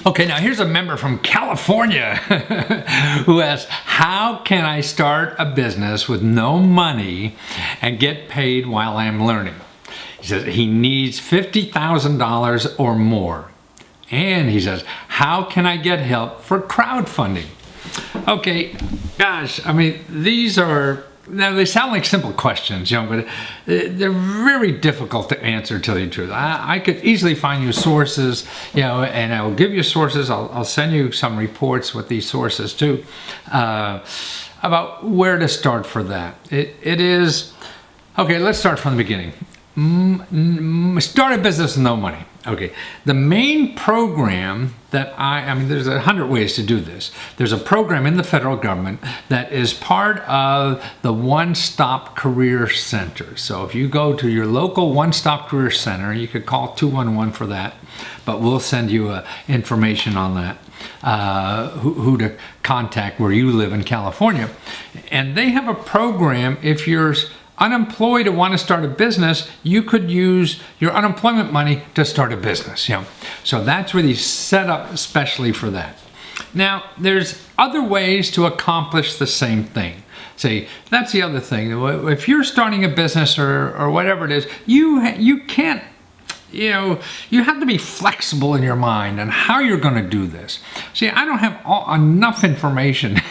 Okay, now here's a member from California who asks, how can I start a business with no money and get paid while I'm learning? He says he needs $50,000 or more. And he says, how can I get help for crowdfunding? Okay, gosh, I mean, now they sound like simple questions, but they're very difficult to answer, to tell you the truth. I could easily find you sources, and I will give you sources. I'll send you some reports with these sources too, about where to start for that. It is, okay, let's start from the beginning. Start a business with no money. Okay, the main program that I mean, there's 100 ways to do this. There's a program in the federal government that is part of the One Stop Career Center. So if you go to your local One Stop Career Center, you could call 211 for that, but we'll send you information on that, who to contact where you live in California. And they have a program. If you're unemployed and want to start a business, you could use your unemployment money to start a business. So that's really set up especially for that. Now, there's other ways to accomplish the same thing. See, that's the other thing. If you're starting a business or whatever it is, you can't. You have to be flexible in your mind on how you're going to do this. See, I don't have enough information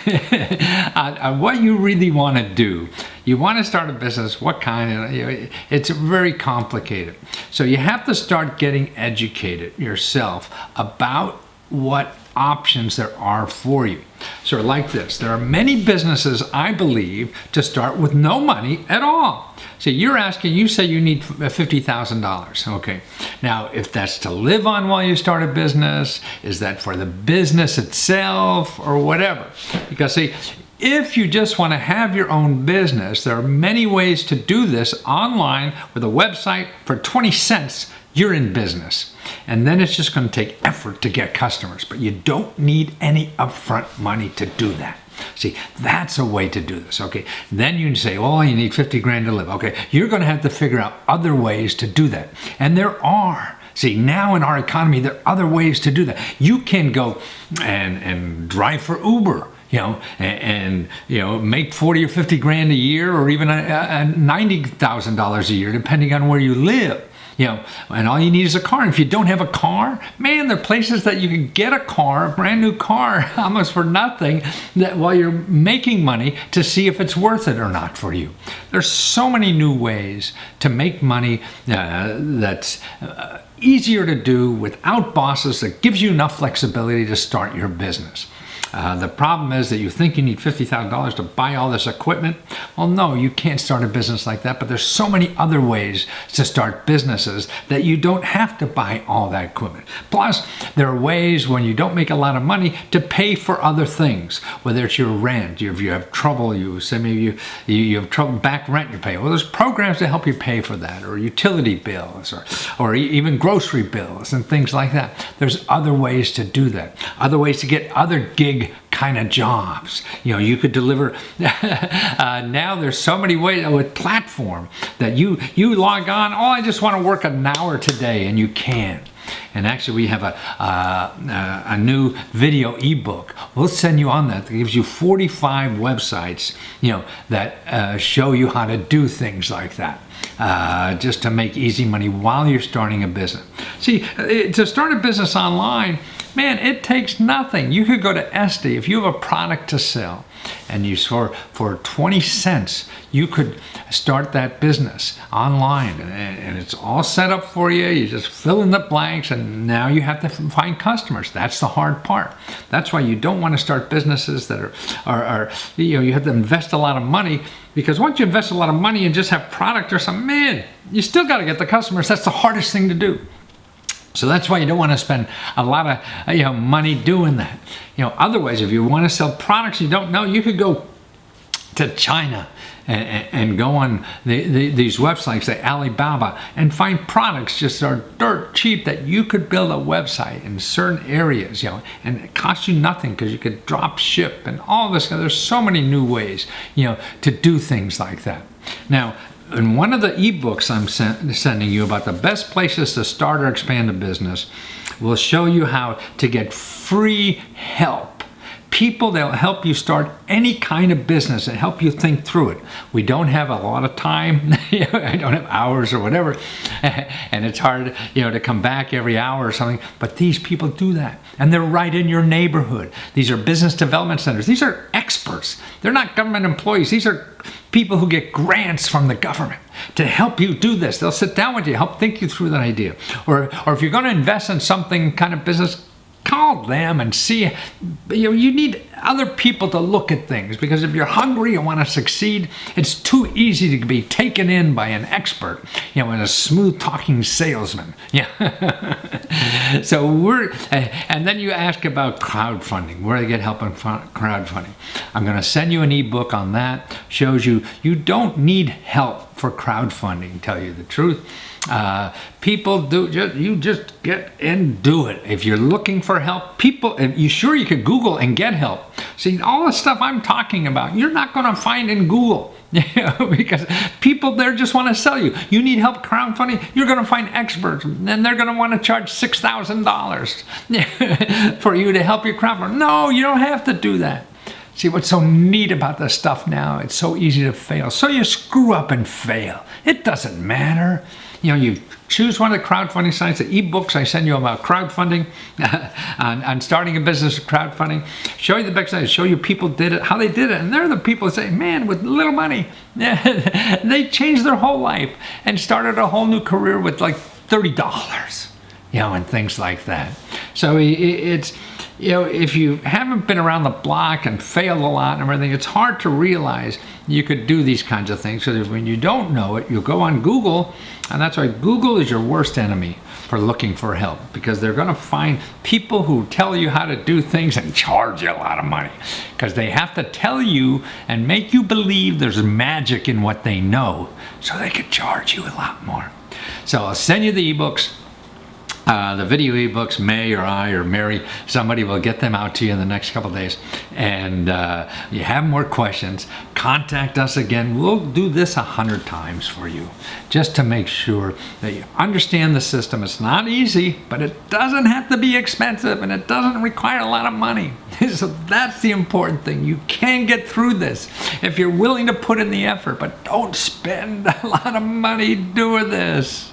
on what you really want to do. You want to start a business, what kind? It's very complicated. So you have to start getting educated yourself about what options there are for you. So like this, there are many businesses, I believe, to start with no money at all. So you say you need $50,000. Okay. Now, if that's to live on while you start a business, is that for the business itself or whatever? Because see, if you just want to have your own business, there are many ways to do this online with a website. For 20 cents, you're in business. And then it's just going to take effort to get customers, but you don't need any upfront money to do that. See, that's a way to do this, okay? Then you can say, oh, you need 50 grand to live. Okay, you're going to have to figure out other ways to do that. And there are. See, now in our economy, there are other ways to do that. You can go and drive for Uber, and make 40 or 50 grand a year, or even $90,000 a year, depending on where you live. And all you need is a car. And if you don't have a car, man, there are places that you can get a car, a brand new car, almost for nothing, that while you're making money to see if it's worth it or not for you. There's so many new ways to make money that's easier to do without bosses, that gives you enough flexibility to start your business. The problem is that you think you need $50,000 to buy all this equipment. Well, no, you can't start a business like that, but there's so many other ways to start businesses that you don't have to buy all that equipment. Plus, there are ways when you don't make a lot of money to pay for other things, whether it's your rent, if you have trouble, you say maybe you have trouble back rent you pay. Well, there's programs to help you pay for that, or utility bills, or even grocery bills and things like that. There's other ways to do that, other ways to get other gig kind of jobs. You could deliver. Now there's so many ways with platform that you log on. Oh, I just want to work an hour today, and you can. And actually, we have a new video ebook. We'll send you on that. That gives you 45 websites, that show you how to do things like that. Just to make easy money while you're starting a business. See, to start a business online, man, it takes nothing. You could go to Etsy. If you have a product to sell and you for 20 cents, you could start that business online, and it's all set up for you. You just fill in the blanks, and now you have to find customers. That's the hard part. That's why you don't want to start businesses that are you have to invest a lot of money, because once you invest a lot of money and just have product or something, man, you still got to get the customers. That's the hardest thing to do. So that's why you don't want to spend a lot of money doing that. Otherwise, if you want to sell products you don't know, you could go to China and go on these websites like Alibaba and find products just are dirt cheap that you could build a website in certain areas, and it costs you nothing because you could drop ship and all this. There's so many new ways, to do things like that. Now, in one of the ebooks I'm sending you about the best places to start or expand a business, We'll show you how to get free help. People that'll help you start any kind of business and help you think through it. We don't have a lot of time. I don't have hours or whatever. And it's hard, to come back every hour or something. But these people do that. And they're right in your neighborhood. These are business development centers. These are experts. They're not government employees. These are people who get grants from the government to help you do this. They'll sit down with you, help think you through that idea. Or if you're going to invest in something kind of business, call them and see. You need other people to look at things, because if you're hungry and want to succeed, it's too easy to be taken in by an expert, and a smooth talking salesman. So and then you ask about crowdfunding. Where do I get help in crowdfunding? I'm going to send you an ebook on that. Shows you don't need help for crowdfunding, tell you the truth. People you just get and do it. If you're looking for help, you could Google and get help. See, all the stuff I'm talking about, you're not going to find in Google. Because people there just want to sell you. You need help crowdfunding, you're going to find experts, and they're going to want to charge $6,000 for you to help you crowdfund. No, you don't have to do that. See, what's so neat about this stuff now, it's so easy to fail. So you screw up and fail. It doesn't matter. You choose one of the crowdfunding sites, the ebooks I send you about crowdfunding, on starting a business with crowdfunding. Show you the best sites, show you people did it, how they did it. And they're the people that say, man, with little money, they changed their whole life and started a whole new career with like $30, and things like that. So it's, if you haven't been around the block and failed a lot and everything, it's hard to realize you could do these kinds of things. So when you don't know it, you'll go on Google, and that's why Google is your worst enemy for looking for help, because they're going to find people who tell you how to do things and charge you a lot of money, because they have to tell you and make you believe there's magic in what they know, so they could charge you a lot more. So I'll send you the ebooks. The video ebooks, May or I or Mary, somebody will get them out to you in the next couple of days. And you have more questions, contact us again. We'll do this 100 times for you, just to make sure that you understand the system. It's not easy, but it doesn't have to be expensive, and it doesn't require a lot of money. So that's the important thing. You can get through this if you're willing to put in the effort, but don't spend a lot of money doing this.